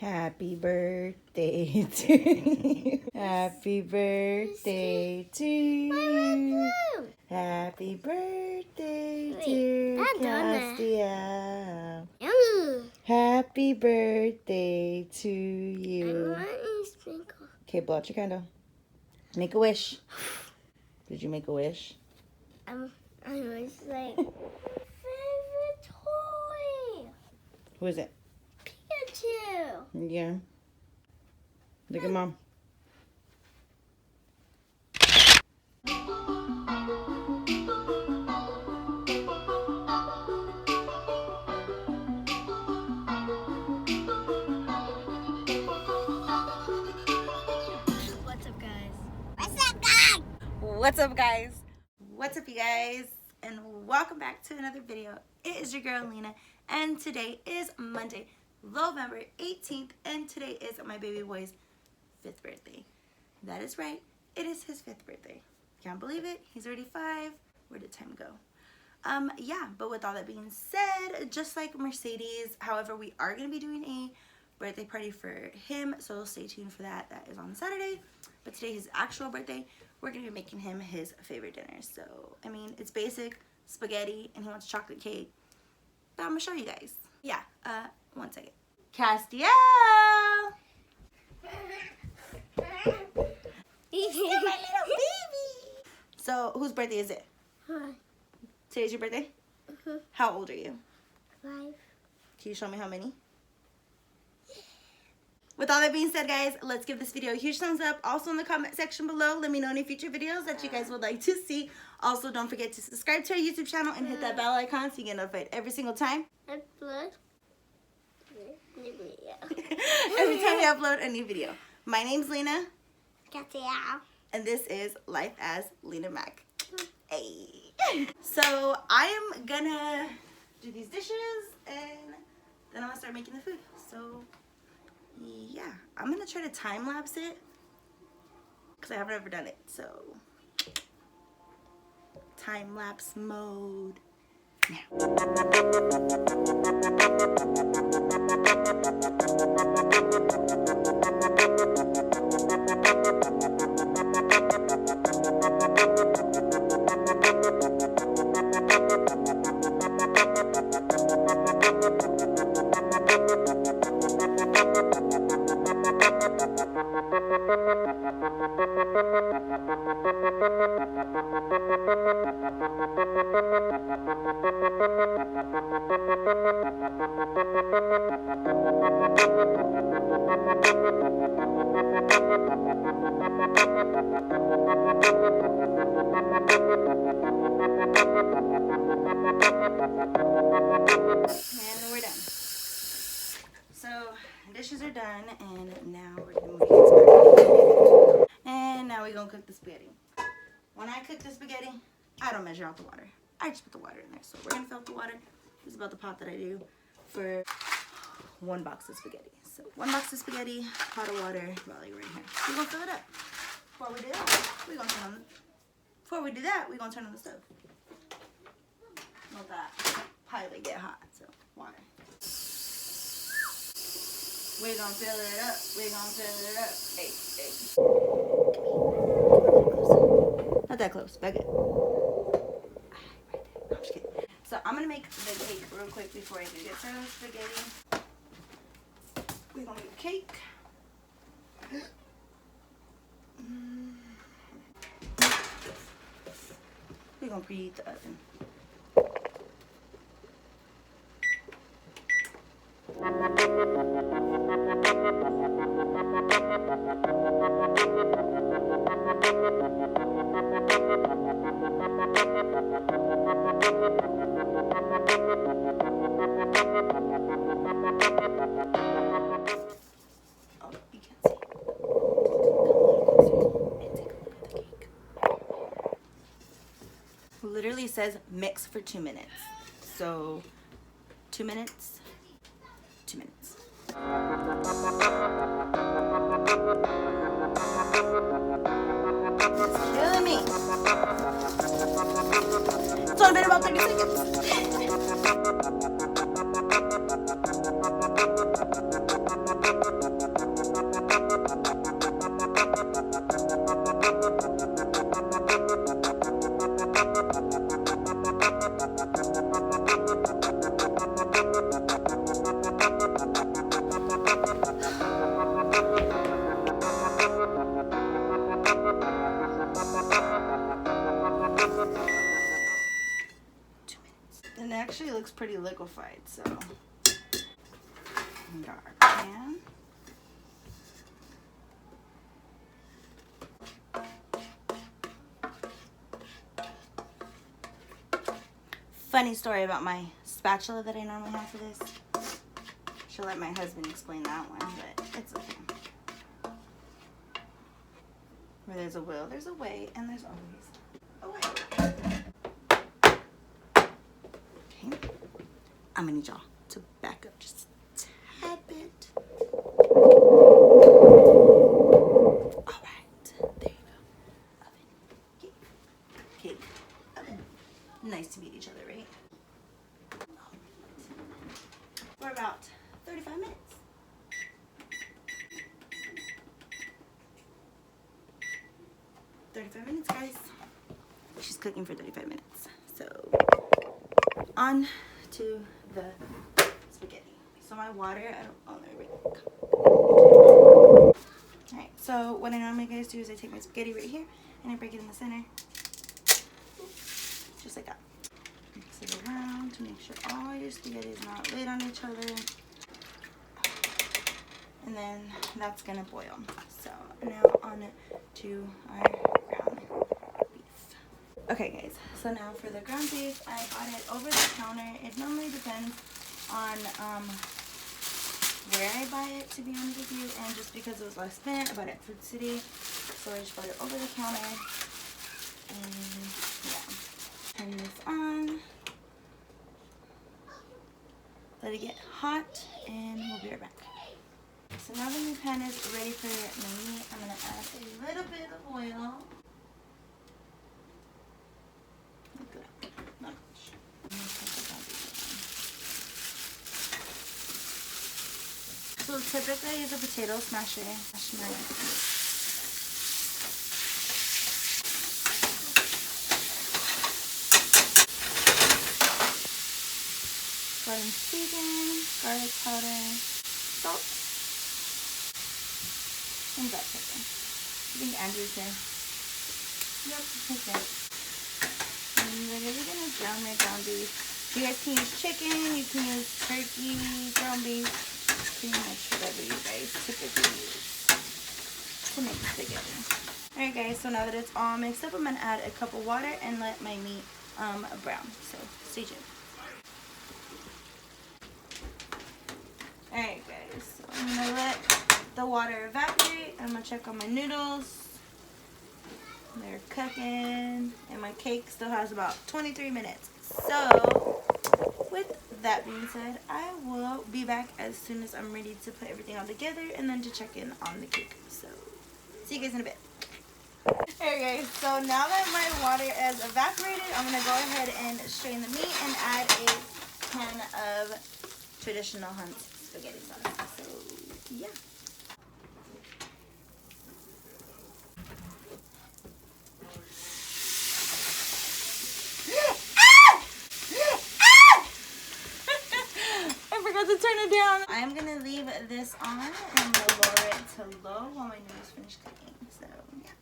Happy birthday to you. Happy birthday to you. Happy birthday, dear Castiel. Happy birthday to you. Okay, blow out your candle. Make a wish. Did you make a wish? I was like, favorite toy. Who is it? Pikachu. Yeah. Look at Mom. What's up, guys? What's up, guys? What's up, guys? What's up, you guys? And welcome back to another video. It is your girl, Lena, and today is Monday, November 18th, and today is my baby boy's 5th birthday. That is right. It is his 5th birthday. Can't believe it. He's already 5. Where did time go? Yeah, but with all that being said, just like Mercedes, however, we are going to be doing a birthday party for him, so stay tuned for that. That is on Saturday. But today, his actual birthday, we're going to be making him his favorite dinner. So, I mean, it's basic spaghetti, and he wants chocolate cake. But I'm going to show you guys. Yeah, one second. Castiel! He's my little baby! So, whose birthday is it? Today's your birthday? How old are you? 5. Can you show me how many? With all that being said, guys, let's give this video a huge thumbs up. Also in the comment section below, let me know any future videos that you guys would like to see. Also, don't forget to subscribe to our YouTube channel and hit that bell icon so you get notified every single time. Upload the video. Every time we upload a new video. My name's Lena. Castiel. And this is Life as Lena Mac. Hey. So I am gonna do these dishes and then I'm gonna start making the food. So yeah, I'm gonna try to time lapse it because I haven't ever done it. So time lapse mode dishes are done, and now we're gonna move it. And now we're gonna cook the spaghetti. When I cook the spaghetti, I don't measure out the water. I just put the water in there. So we're gonna fill up the water. This is about the pot that I do for 1 box of spaghetti. So 1 box of spaghetti, pot of water, about like right here. We're gonna fill it up. Before we do that, we're gonna turn on the stove. Let that pilot get hot. So water. We're gonna fill it up. We're gonna fill it up. Hey, hey. Not that close. Back it. I'm just kidding. So I'm gonna make the cake real quick before I do get started with spaghetti. We're gonna make cake. We're gonna preheat the oven. Literally says mix for 2 minutes. So 2 minutes, 2 minutes. It's killing me. It's only been about 30 seconds. And it actually looks pretty liquefied, so we got our pan. Funny story about my spatula that I normally have for this. Should let my husband explain that one, but it's okay. Where there's a will, there's a way, and there's always a way. Okay. I'm gonna need y'all to back up just a tad bit. Alright, there you go. Oven. Cake. Oven. Nice to meet each other, right? For about 35 minutes. Guys. She's cooking for 35 minutes. So, on to the spaghetti. So my water, Alright, so what I normally guys do is I take my spaghetti right here and I break it in the center. Just like that. Mix it around to make sure all your spaghetti is not laid on each other. And then that's gonna boil. So now on to our ground beef. Okay guys, so now for the ground beef, I bought it over the counter. It normally depends on where I buy it, to be honest with you, and just because it was last minute, I bought it at Food City, so I just bought it over the counter. And yeah, turn this on, let it get hot, and we'll be right back. So now the new pan is ready for my meat. I'm going to add a little bit of oil. Not much. So typically I use a potato smasher. Smash my meat. Garden season, garlic powder, salt, and black pepper. I think Andrew's here. Yep, he's there. And we're really gonna brown my ground beef. You guys can use chicken, you can use turkey, ground beef, pretty much whatever you guys typically use to make spaghetti. Alright guys, so now that it's all mixed up, I'm gonna add a cup of water and let my meat brown. So stay tuned. Alright guys, so I'm gonna let the water evaporate. I'm gonna check on my noodles. They're cooking, and my cake still has about 23 minutes. So, with that being said, I will be back as soon as I'm ready to put everything all together and then to check in on the cake. So, see you guys in a bit. Alright guys, so now that my water is evaporated, I'm gonna go ahead and strain the meat and add a pan of traditional Hunt spaghetti sauce. So, yeah. I forgot to turn it down. I'm gonna leave this on and we'll lower it to low while my noodles finish cooking. So, yeah.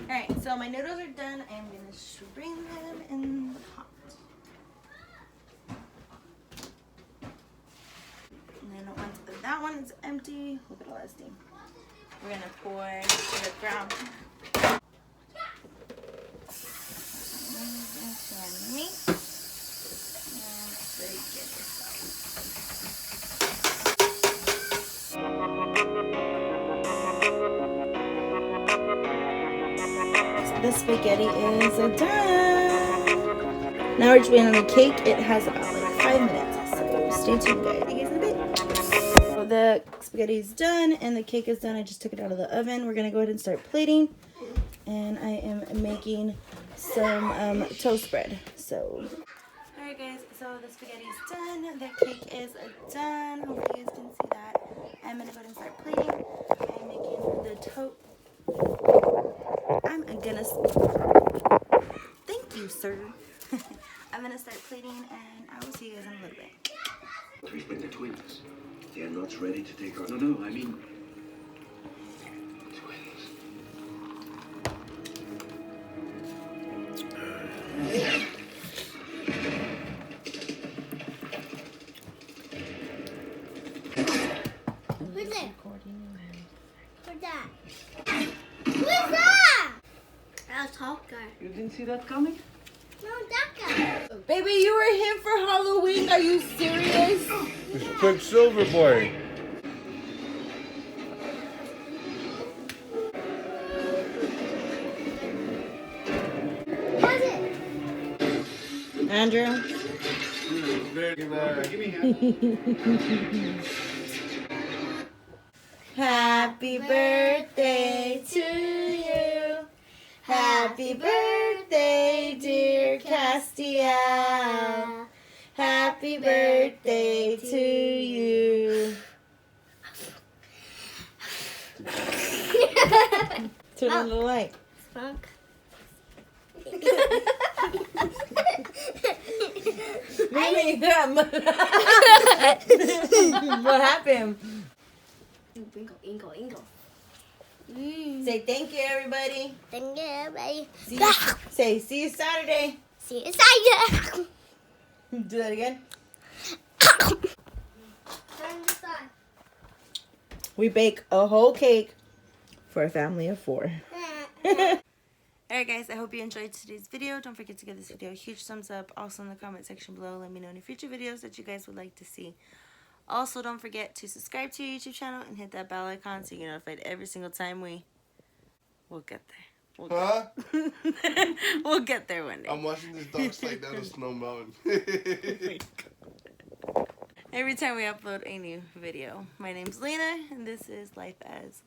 Alright, so my noodles are done. I'm gonna strain them in the pot. And then once that one is empty, look at all that steam. We're gonna pour the ground into our meat and spaghetti sauce. The spaghetti is done. Now we're just waiting on the cake. It has about like 5 minutes, so stay tuned guys. See you guys in a bit. So the spaghetti is done and the cake is done. I just took it out of the oven. We're gonna go ahead and start plating, and I am making some toast bread. So, alright guys, so the spaghetti is done. The cake is done. Hopefully you guys can see that. I'm gonna go ahead and start plating. I'm making the toast. I'm gonna. Thank you, sir. I'm gonna start plating and I will see you guys in a little bit. But they're twins. They're not ready to take on. No, I mean twins. Who's it? Who's that? Who's that? That's Hawker. You didn't see that coming? No, that guy. Baby, you were here for Halloween. Are you serious? It's Quicksilver Boy. How's it? Andrew. Happy birthday to you. Happy birthday, dear Castiel. Happy birthday to you. Turn on the light. Spunk. Mimi, what happened? Ingo. Say thank you, everybody. Thank you, everybody. See you Saturday. See you Saturday. Do that again. Turn this on. We bake a whole cake for a family of 4. Alright guys, I hope you enjoyed today's video. Don't forget to give this video a huge thumbs up. Also in the comment section below, let me know any future videos that you guys would like to see. Also, don't forget to subscribe to your YouTube channel and hit that bell icon so you get notified every single time we'll get there. We'll get there one day. I'm watching this dog slide down a snow mountain. Every time we upload a new video. My name's Lena, and this is Life as